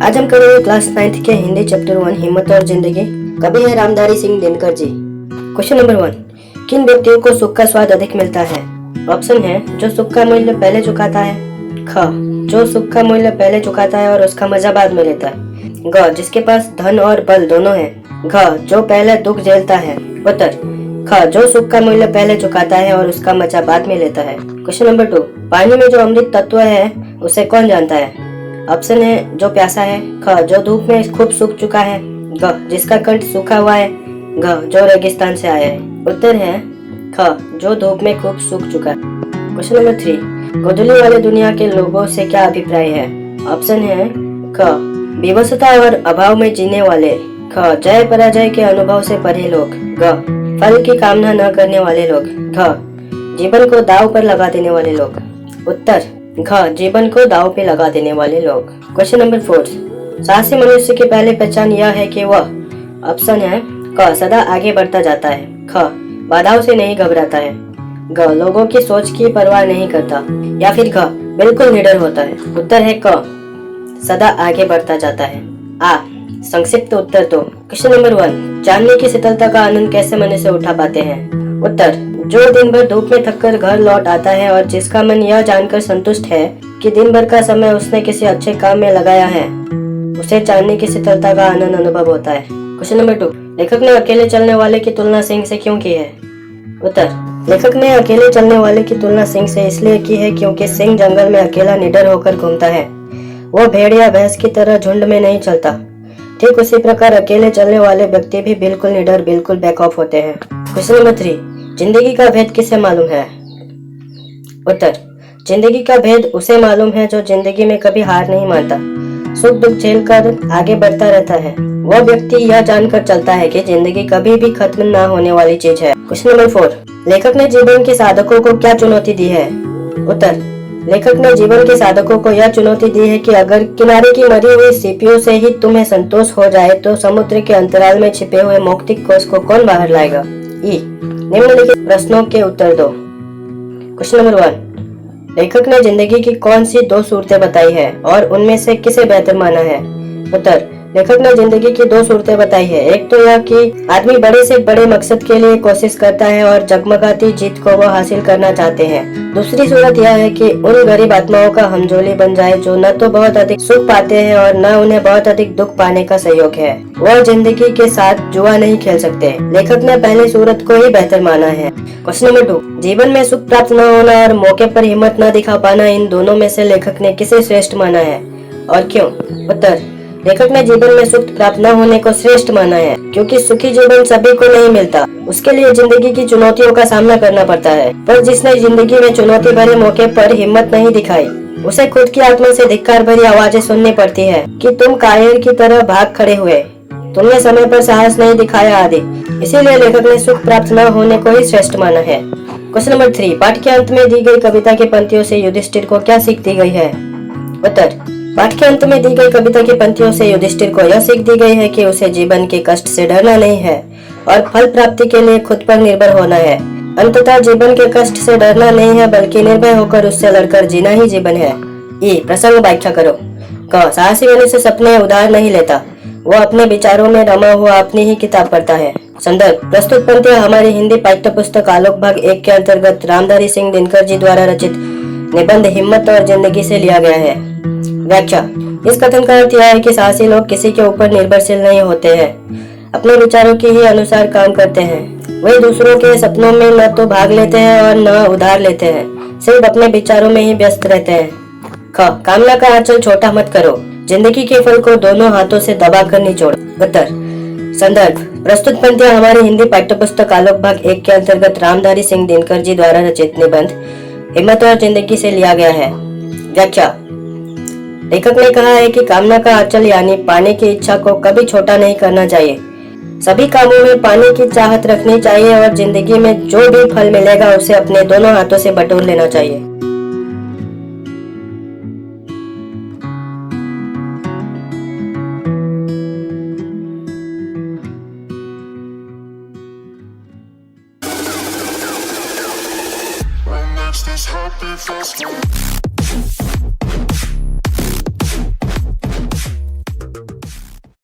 आज हम करेंगे क्लास 9th के हिंदी चैप्टर 1 हिम्मत और जिंदगी। कवि है रामधारी सिंह दिनकर जी। क्वेश्चन नंबर 1, किन व्यक्तियों को सुख का स्वाद अधिक मिलता है? ऑप्शन है जो सुख का मूल्य पहले चुकाता है, ख जो सुख का मूल्य पहले चुकाता है और उसका मजा बाद में लेता है, ग जिसके पास धन और बल दोनों है, घ जो पहले दुख झेलता है, उत्तर ख जो सुख का मूल्य पहले चुकाता है और उसका मजा बाद में लेता है। क्वेश्चन नंबर 2, पानी में जो अमृत तत्व है उसे कौन जानता है? ऑप्शन है जो प्यासा है, ख जो धूप में खूब सूख चुका है, ग जिसका कंठ सूखा हुआ है, घ जो रेगिस्तान से आया है। उत्तर है ख जो धूप में खूब सूख चुका है। क्वेश्चन नंबर 3, गोधूली वाले दुनिया के लोगों से क्या अभिप्राय है? ऑप्शन है ख विवशता और अभाव में जीने वाले, ख जय पराजय के अनुभव से परे लोग, ग फल की कामना न करने वाले लोग, घ जीवन को दांव पर लगा देने वाले लोग। उत्तर घ जीवन को दांव पे लगा देने वाले लोग। क्वेश्चन नंबर 4, साहसी मनुष्य की पहली पहचान यह है कि वह, ऑप्शन है क सदा आगे बढ़ता जाता है, ख बाधाओं से नहीं घबराता है, ग लोगों की सोच की परवाह नहीं करता, या फिर घ बिल्कुल निडर होता है। उत्तर है क सदा आगे बढ़ता जाता है। आ संक्षिप्त उत्तर तो क्वेश्चन नंबर 1, जानने की शीतलता का आनंद कैसे मनुष्य उठा पाते हैं? उत्तर जो दिन भर धूप में थककर घर लौट आता है और जिसका मन यह जानकर संतुष्ट है कि दिन भर का समय उसने किसी अच्छे काम में लगाया है, उसे जानने की शीतलता का आनंद अनुभव होता है। क्वेश्चन नंबर 2, लेखक ने अकेले चलने वाले की तुलना सिंह से क्यों की है? उत्तर लेखक ने अकेले चलने वाले की तुलना सिंह से इसलिए की है क्योंकि सिंह जंगल में अकेला निडर होकर घूमता है, वो भेड़ या भैंस की तरह झुंड में नहीं चलता। ठीक उसी प्रकार अकेले चलने वाले व्यक्ति भी बिल्कुल निडर, बिल्कुल बैक ऑफ होते हैं। क्वेश्चन नंबर 3, जिंदगी का भेद किसे मालूम है? उत्तर जिंदगी का भेद उसे मालूम है जो जिंदगी में कभी हार नहीं मानता, सुख दुख झेल कर आगे बढ़ता रहता है। वह व्यक्ति यह जानकर चलता है कि जिंदगी कभी भी खत्म ना होने वाली चीज है। क्वेश्चन नंबर 4, लेखक ने जीवन के साधकों को क्या चुनौती दी है? उत्तर लेखक ने जीवन के साधकों को यह चुनौती दी है कि अगर किनारे की मरी हुई सीपियों से ही तुम्हें संतोष हो जाए तो समुद्र के अंतराल में छिपे हुए मौक्तिक कोश को कौन बाहर लाएगा? ई निम्नलिखित प्रश्नों के उत्तर दो। क्वेश्चन नंबर 1, लेखक ने जिंदगी की कौन सी 2 सूरतें बताई है और उनमें से किसे बेहतर माना है? उत्तर लेखक ने जिंदगी की 2 सूरतें बताई है। एक तो यह कि आदमी बड़े से बड़े मकसद के लिए कोशिश करता है और जगमगाती जीत को वह हासिल करना चाहते हैं। दूसरी सूरत यह है कि उन गरीब आत्माओं का हमजोली बन जाए जो न तो बहुत अधिक सुख पाते हैं और न उन्हें बहुत अधिक दुख पाने का सहयोग है। वह जिंदगी के साथ जुआ नहीं खेल सकते। लेखक ने पहली सूरत को ही बेहतर माना है। क्वेश्चन नंबर 2, जीवन में सुख प्राप्त न होना और मौके पर हिम्मत न दिखा पाना, इन दोनों में से लेखक ने किसे श्रेष्ठ माना है और क्यों? उत्तर लेखक ने जीवन में सुख प्राप्त न होने को श्रेष्ठ माना है क्योंकि सुखी जीवन सभी को नहीं मिलता, उसके लिए जिंदगी की चुनौतियों का सामना करना पड़ता है। पर जिसने जिंदगी में चुनौती भरे मौके पर हिम्मत नहीं दिखाई, उसे खुद की आत्मा से धिक्कार भरी आवाजें सुननी पड़ती है कि तुम कायर की तरह भाग खड़े हुए, तुमने समय पर साहस नहीं दिखाया आदि। इसीलिए लेखक ने सुख प्राप्त न होने को ही श्रेष्ठ माना है। क्वेश्चन नंबर 3, पाठ के अंत में दी गई कविता की पंक्तियों से युधिष्ठिर को क्या सीख दी गई है? उत्तर पाठ के अंत में दी गई कविता की पंक्तियों से युधिष्ठिर को यह सीख दी गई है कि उसे जीवन के कष्ट से डरना नहीं है और फल प्राप्ति के लिए खुद पर निर्भर होना है। अंततः जीवन के कष्ट से डरना नहीं है बल्कि निर्भय होकर उससे लड़कर जीना ही जीवन है। ई प्रसंग व्याख्या करो। क साहसी मनुष्य सपने उधार नहीं लेता, वो अपने विचारों में रमा हुआ अपनी ही किताब पढ़ता है। संदर्भ प्रस्तुत पंक्तियां हमारी हिंदी पाठ्य पुस्तक आलोक भाग 1 के अंतर्गत रामधारी सिंह दिनकर जी द्वारा रचित निबंध हिम्मत और जिंदगी से लिया गया है। व्याख्या, इस कथन का अर्थ यह है कि साहसी लोग किसी के ऊपर निर्भरशील नहीं होते हैं, अपने विचारों के ही अनुसार काम करते हैं। वे दूसरों के सपनों में न तो भाग लेते हैं और न उधार लेते हैं, सिर्फ अपने विचारों में ही व्यस्त रहते हैं। ख कामना का आंचल छोटा मत करो, जिंदगी के फल को दोनों हाथों से दबा कर निचोड़। उत्तर संदर्भ प्रस्तुत पंक्तियां हमारी हिंदी पाठ्य पुस्तक आलोक भाग 1 के अंतर्गत रामधारी सिंह दिनकर जी द्वारा रचित निबंध हिम्मत और जिंदगी से लिया गया है। व्याख्या, लेखक ने कहा है कि कामना का आंचल यानी पाने की इच्छा को कभी छोटा नहीं करना चाहिए। सभी कामों में पाने की चाहत रखनी चाहिए और जिंदगी में जो भी फल मिलेगा उसे अपने दोनों हाथों से बटोर लेना चाहिए। This happy fast